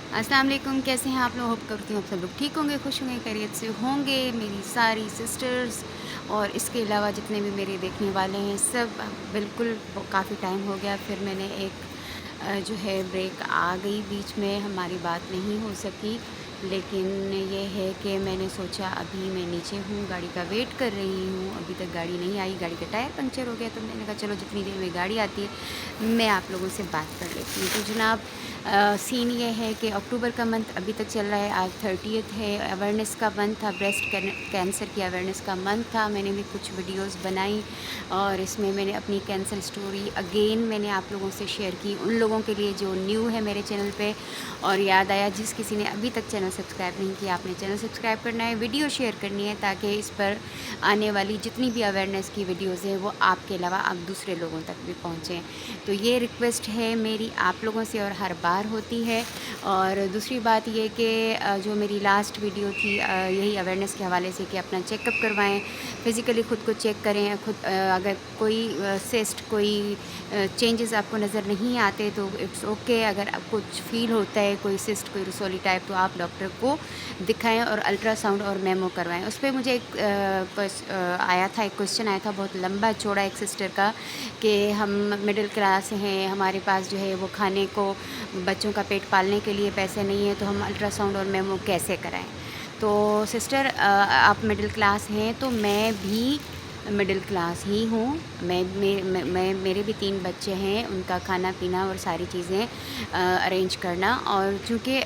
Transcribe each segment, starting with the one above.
अस्सलाम वालेकुम, कैसे हैं आप लोग? होप करती हूँ आप सब लोग ठीक होंगे, खुश होंगे, खैरियत से होंगे। मेरी सारी सिस्टर्स और इसके अलावा जितने भी मेरे देखने वाले हैं सब बिल्कुल काफ़ी टाइम हो गया। फिर मैंने एक जो है ब्रेक आ गई, बीच में हमारी बात नहीं हो सकी। लेकिन ये है कि मैंने सोचा अभी मैं नीचे हूँ, गाड़ी का वेट कर रही हूँ, अभी तक गाड़ी नहीं आई, गाड़ी का टायर पंक्चर हो गया। तो मैंने कहा चलो जितनी देर में गाड़ी आती है मैं आप लोगों से बात कर लेती हूँ। तो जनाब सीन ये है कि अक्टूबर का मंथ अभी तक चल रहा है, आज 30th है। अवेयरनेस का मंथ था, ब्रेस्ट कैंसर की अवेयरनेस का मंथ था। मैंने भी कुछ वीडियोस बनाई और इसमें मैंने अपनी कैंसर स्टोरी अगेन मैंने आप लोगों से शेयर की, उन लोगों के लिए जो न्यू है मेरे चैनल पे। और याद आया, जिस किसी ने अभी तक चैनल सब्सक्राइब नहीं किया, आपने चैनल सब्सक्राइब करना है, वीडियो शेयर करनी है, ताकि इस पर आने वाली जितनी भी अवेयरनेस की वीडियोज़ हैं वो आपके अलावा आप दूसरे लोगों तक भी पहुँचें। तो ये रिक्वेस्ट है मेरी आप लोगों से और हर बार होती है। और दूसरी बात ये कि जो मेरी लास्ट वीडियो थी यही अवेयरनेस के हवाले से कि अपना चेकअप करवाएं, फ़िज़िकली ख़ुद को चेक करें। अगर कोई सिस्ट कोई चेंजेस आपको नज़र नहीं आते तो इट्स ओके। अगर आप कुछ फ़ील होता है कोई सिस्ट कोई रसोली टाइप, तो आप डॉक्टर को दिखाएं और अल्ट्रासाउंड और मेमो करवाएं। उस पर मुझे एक आया था, एक क्वेश्चन आया था बहुत लंबा चौड़ा एक सिस्टर का, कि हम मिडिल क्लास हैं, हमारे पास जो है वो खाने को बच्चों का पेट पालने के लिए पैसे नहीं है, तो हम अल्ट्रासाउंड और मेमो कैसे कराएं। तो सिस्टर आप मिडिल क्लास हैं, तो मैं भी मिडिल क्लास ही हूँ। मैं मेरे भी 3 बच्चे हैं, उनका खाना पीना और सारी चीज़ें अरेंज करना। और चूँकि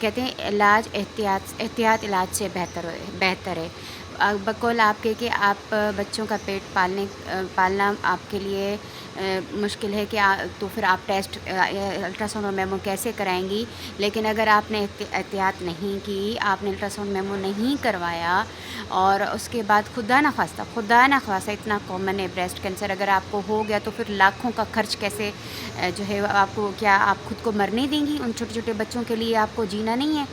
कहते हैं इलाज एहतियात इलाज से बेहतर है। बकौल आपके कि आप बच्चों का पेट पालना आपके लिए मुश्किल है कि तो फिर आप टेस्ट अल्ट्रासाउंड और मेमो कैसे कराएंगी। लेकिन अगर आपने एहतियात नहीं की, आपने अल्ट्रासाउंड मेमो नहीं करवाया और उसके बाद खुदा न खास्ता इतना कॉमन है ब्रेस्ट कैंसर, अगर आपको हो गया तो फिर लाखों का खर्च कैसे जो है आपको, क्या आप खुद को मरने देंगी? उन छोटे छोटे बच्चों के लिए आपको जीना नहीं है?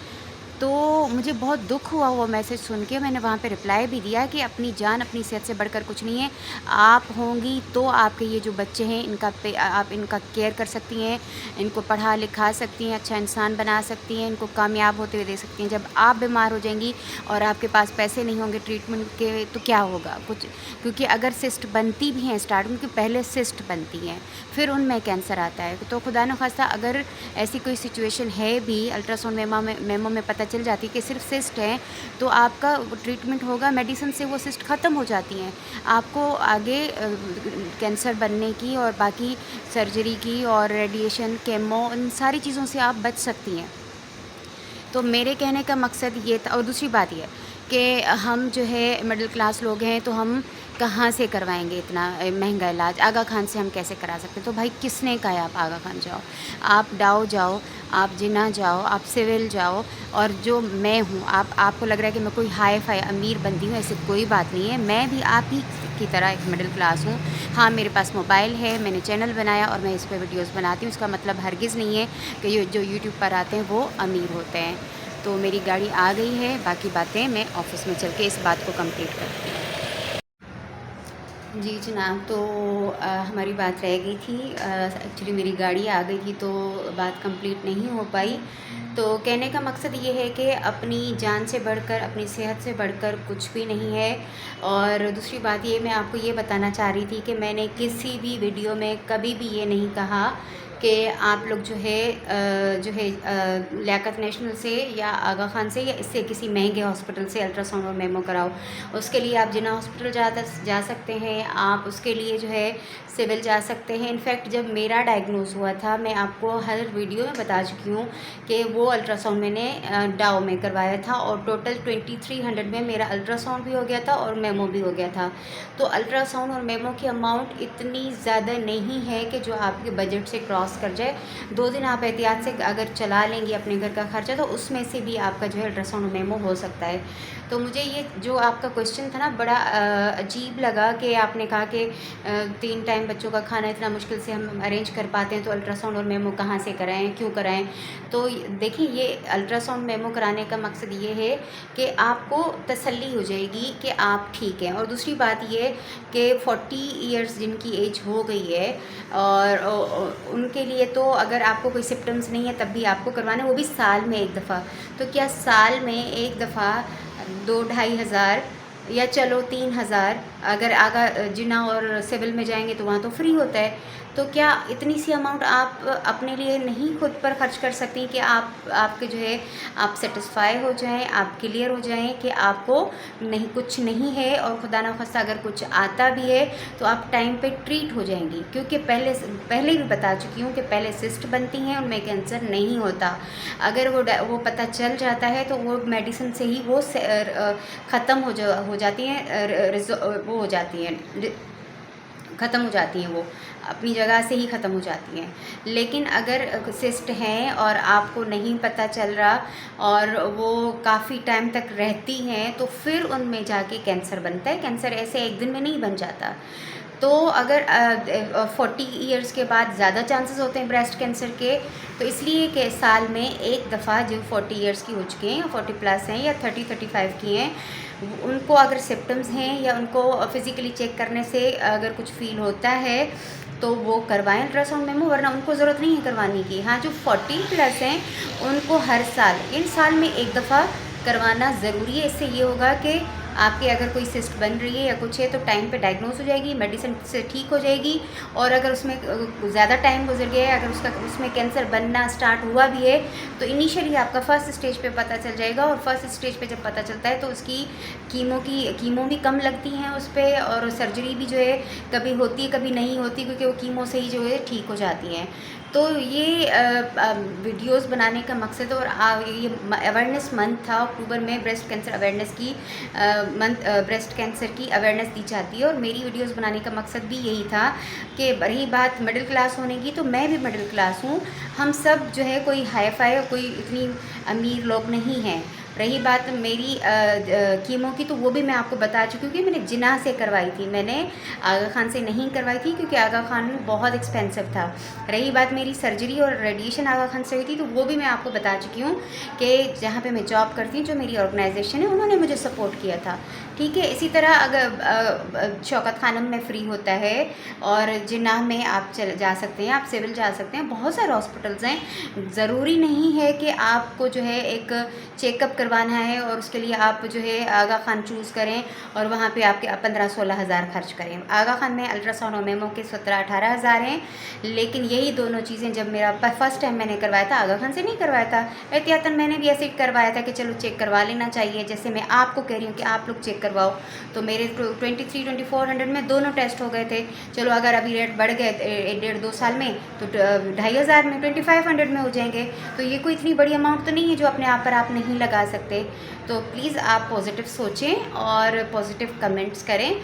तो मुझे बहुत दुख हुआ वो मैसेज सुन के। मैंने वहाँ पे रिप्लाई भी दिया कि अपनी जान अपनी सेहत से बढ़कर कुछ नहीं है। आप होंगी तो आपके ये जो बच्चे हैं आप इनका केयर कर सकती हैं, इनको पढ़ा लिखा सकती हैं, अच्छा इंसान बना सकती हैं, इनको कामयाब होते हुए देख सकती हैं। जब आप बीमार हो जाएंगी और आपके पास पैसे नहीं होंगे ट्रीटमेंट के, तो क्या होगा कुछ? क्योंकि अगर सिस्ट बनती भी हैं स्टार्टिंग के पहले सिस्ट बनती हैं, फिर उनमें कैंसर आता है। तो खुदा न खास्ता अगर ऐसी कोई सिचुएशन है भी, अल्ट्रासाउंड मेमो में पता चल जाती है कि सिर्फ सिस्ट है, तो आपका ट्रीटमेंट होगा, मेडिसिन से वो सिस्ट ख़त्म हो जाती हैं। आपको आगे कैंसर बनने की और बाकी सर्जरी की और रेडिएशन केमो इन सारी चीज़ों से आप बच सकती हैं। तो मेरे कहने का मकसद ये था। और दूसरी बात ये कि हम जो है मिडिल क्लास लोग हैं, तो हम कहाँ से करवाएंगे इतना महंगा इलाज? आगा खान से हम कैसे करा सकते हैं? तो भाई किसने कहा है आप आगा खान जाओ? आप डाउ जाओ, आप जिन्ना जाओ, आप सिविल जाओ। और जो मैं हूँ, आपको लग रहा है कि मैं कोई हाई फाई अमीर बंदी हूँ, ऐसी कोई बात नहीं है। मैं भी आप ही की तरह एक मिडिल क्लास हूँ। हाँ, मेरे पास मोबाइल है, मैंने चैनल बनाया और मैं इस पर वीडियोज़ बनाती हूँ। इसका मतलब हरगिज़ नहीं है कि जो यूट्यूब पर आते हैं वो अमीर होते हैं। तो मेरी गाड़ी आ गई है, बाकी बातें मैं ऑफ़िस में चल के इस बात को कंप्लीट करती हूँ। जी जनाब, तो हमारी बात रह गई थी। एक्चुअली मेरी गाड़ी आ गई थी तो बात कंप्लीट नहीं हो पाई। तो कहने का मकसद ये है कि अपनी जान से बढ़कर, अपनी सेहत से बढ़कर कुछ भी नहीं है। और दूसरी बात ये मैं आपको ये बताना चाह रही थी कि मैंने किसी भी वीडियो में कभी भी ये नहीं कहा कि आप लोग जो है लियाकत नेशनल से या आगा खान से या इससे किसी महंगे हॉस्पिटल से अल्ट्रासाउंड और मेमो कराओ। उसके लिए आप जिन्ना हॉस्पिटल जा सकते हैं, आप उसके लिए जो है सिविल जा सकते हैं। इनफैक्ट जब मेरा डायग्नोज हुआ था, मैं आपको हर वीडियो में बता चुकी हूँ कि वो अल्ट्रासाउंड मैंने डाउ में करवाया था और टोटल 2300 में मेरा अल्ट्रासाउंड भी हो गया था और मेमो भी हो गया था। तो अल्ट्रासाउंड और मेमो की अमाउंट इतनी ज़्यादा नहीं है कि जो आपके बजट से क्रॉस कर जाए। 2 दिन आप एहतियात से अगर चला लेंगे अपने घर का खर्चा, तो उसमें से भी आपका जो है अल्ट्रासाउंड मेमो हो सकता है। तो मुझे ये जो आपका क्वेश्चन था ना, बड़ा अजीब लगा कि आपने कहा कि 3 टाइम बच्चों का खाना इतना मुश्किल से हम अरेंज कर पाते हैं, तो अल्ट्रासाउंड और मेमो कहाँ से कराएं, क्यों कराएं? तो देखिए, ये अल्ट्रासाउंड मेमो कराने का मकसद ये है कि आपको तसल्ली हो जाएगी कि आप ठीक हैं। और दूसरी बात ये कि 40 ईयर्स जिनकी एज हो गई है और उनके के लिए तो अगर आपको कोई सिम्टम्स नहीं है तब भी आपको करवाना है, वो भी साल में एक दफ़ा। तो क्या साल में एक दफ़ा 2-2.5 हज़ार या चलो 3 हज़ार, अगर आगा जिना और सिविल में जाएंगे तो वहाँ तो फ्री होता है, तो क्या इतनी सी अमाउंट आप अपने लिए नहीं खुद पर खर्च कर सकती कि आपके जो है आप सेटिस्फाई हो जाएं, आप क्लियर हो जाएं कि आपको नहीं कुछ नहीं है, और खुदा ना खास्ता अगर कुछ आता भी है तो आप टाइम पे ट्रीट हो जाएंगी। क्योंकि पहले भी बता चुकी हूँ कि पहले सिस्ट बनती हैं, उनमें कैंसर नहीं होता। अगर वो पता चल जाता है तो वो मेडिसिन से ही वो ख़त्म हो जाती हैं, वो हो जाती हैं, ख़त्म हो जाती हैं, वो अपनी जगह से ही ख़त्म हो जाती हैं। लेकिन अगर सिस्ट हैं और आपको नहीं पता चल रहा और वो काफ़ी टाइम तक रहती हैं, तो फिर उनमें जाके कैंसर बनता है। कैंसर ऐसे एक दिन में नहीं बन जाता। तो अगर 40 इयर्स के बाद ज़्यादा चांसेस होते हैं ब्रेस्ट कैंसर के, तो इसलिए कि साल में एक दफ़ा जो 40 इयर्स की हो चुके हैं या 40 प्लस हैं या 30-35 की हैं, उनको अगर सिम्टम्स हैं या उनको फिज़िकली चेक करने से अगर कुछ फ़ील होता है तो वो करवाएं अल्ट्रासाउंड मेमो, वरना उनको ज़रूरत नहीं है करवाने की। हाँ, जो 40 प्लस हैं उनको हर साल, इन साल में एक दफ़ा करवाना ज़रूरी है। इससे ये होगा कि आपके अगर कोई सिस्ट बन रही है या कुछ है तो टाइम पे डायग्नोस हो जाएगी, मेडिसिन से ठीक हो जाएगी। और अगर उसमें ज़्यादा टाइम गुजर गया है, अगर उसमें कैंसर बनना स्टार्ट हुआ भी है, तो इनिशियली आपका फर्स्ट स्टेज पे पता चल जाएगा। और फर्स्ट स्टेज पे जब पता चलता है तो उसकी कीमो भी कम लगती हैं उस पर, और सर्जरी भी जो है कभी होती है कभी नहीं होती, क्योंकि वो कीमो से ही जो है ठीक हो जाती हैं। तो ये वीडियोस बनाने का मकसद, और ये अवेयरनेस मंथ था अक्टूबर में, ब्रेस्ट कैंसर अवेयरनेस की ब्रेस्ट कैंसर की अवेयरनेस दी जाती है। और मेरी वीडियोस बनाने का मकसद भी यही था कि रही बात मिडिल क्लास होने की, तो मैं भी मिडिल क्लास हूँ। हम सब जो है कोई हाई फाई और कोई इतनी अमीर लोग नहीं हैं। रही बात मेरी कीमो की, तो वो भी मैं आपको बता चुकी हूँ कि मैंने जिना से करवाई थी, मैंने आगा खान से नहीं करवाई थी, क्योंकि आगा खान में बहुत एक्सपेंसिव था। रही बात मेरी सर्जरी और रेडिएशन आगा खान से हुई थी, तो वो भी मैं आपको बता चुकी हूँ कि जहाँ पे मैं जॉब करती हूँ, जो मेरी ऑर्गेनाइजेशन है, उन्होंने मुझे सपोर्ट किया था। ठीक है, इसी तरह अगर शौकत खानम में फ्री होता है, और जिन्ना में आप जा सकते हैं, आप सिविल जा सकते हैं, बहुत सारे हॉस्पिटल्स हैं। ज़रूरी नहीं है कि आपको जो है एक चेकअप करवाना है और उसके लिए आप जो है आगा खान चूज़ करें और वहाँ पे आपके 15-16 हज़ार खर्च करें। आगा खान में अल्ट्रासाउंड और मेमो के 17-18 हज़ार हैं। लेकिन यही दोनों चीज़ें जब मेरा फर्स्ट टाइम मैंने करवाया था, आगा खान से नहीं करवाया था, एहतियातन मैंने भी ऐसे करवाया था कि चलो चेक करवा लेना चाहिए। जैसे मैं आपको कह रही हूँ कि आप लोग चेक करवाओ, तो मेरे 23-2400 में दोनों टेस्ट हो गए थे। चलो अगर अभी रेट बढ़ गए 1.5-2 साल में, तो 2500 में 2500 में हो जाएंगे। तो ये कोई इतनी बड़ी अमाउंट तो नहीं है जो अपने आप पर आप नहीं लगा सकते। तो प्लीज़ आप पॉजिटिव सोचें और पॉजिटिव कमेंट्स करें,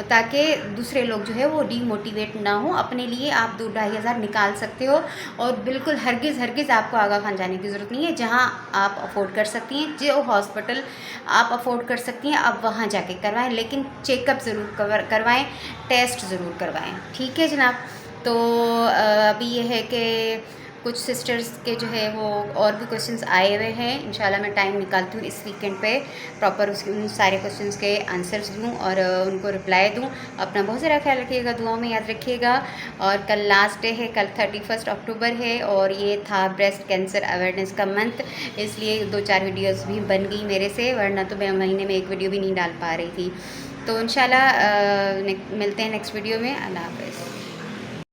ताकि दूसरे लोग जो है वो डीमोटिवेट ना हो। अपने लिए आप 2-2.5 हज़ार निकाल सकते हो, और बिल्कुल हरगिज़ आपको आगा खान जाने की ज़रूरत नहीं है। जहाँ आप अफोर्ड कर सकती हैं, जो हॉस्पिटल आप अफोर्ड कर सकती हैं, आप वहाँ जाके करवाएं, लेकिन चेकअप ज़रूर करवाएं, टेस्ट ज़रूर करवाएं। ठीक है जनाब। तो अभी ये है कि कुछ सिस्टर्स के जो है वो और भी क्वेश्चंस आए हुए हैं। इंशाल्लाह मैं टाइम निकालती हूँ इस वीकेंड पे, प्रॉपर उन सारे क्वेश्चंस के आंसर्स दूँ और उनको रिप्लाई दूँ। अपना बहुत सारा ख्याल रखिएगा, दुआओं में याद रखिएगा। और कल लास्ट डे है, कल 31 अक्टूबर है, और ये था ब्रेस्ट कैंसर अवेयरनेस का मंथ, इसलिए 2-4 वीडियोज़ भी बन गई मेरे से, वरना तो मैं महीने में एक वीडियो भी नहीं डाल पा रही थी। तो इंशाल्लाह मिलते हैं नेक्स्ट वीडियो में। अल्लाह हाफ़िज़।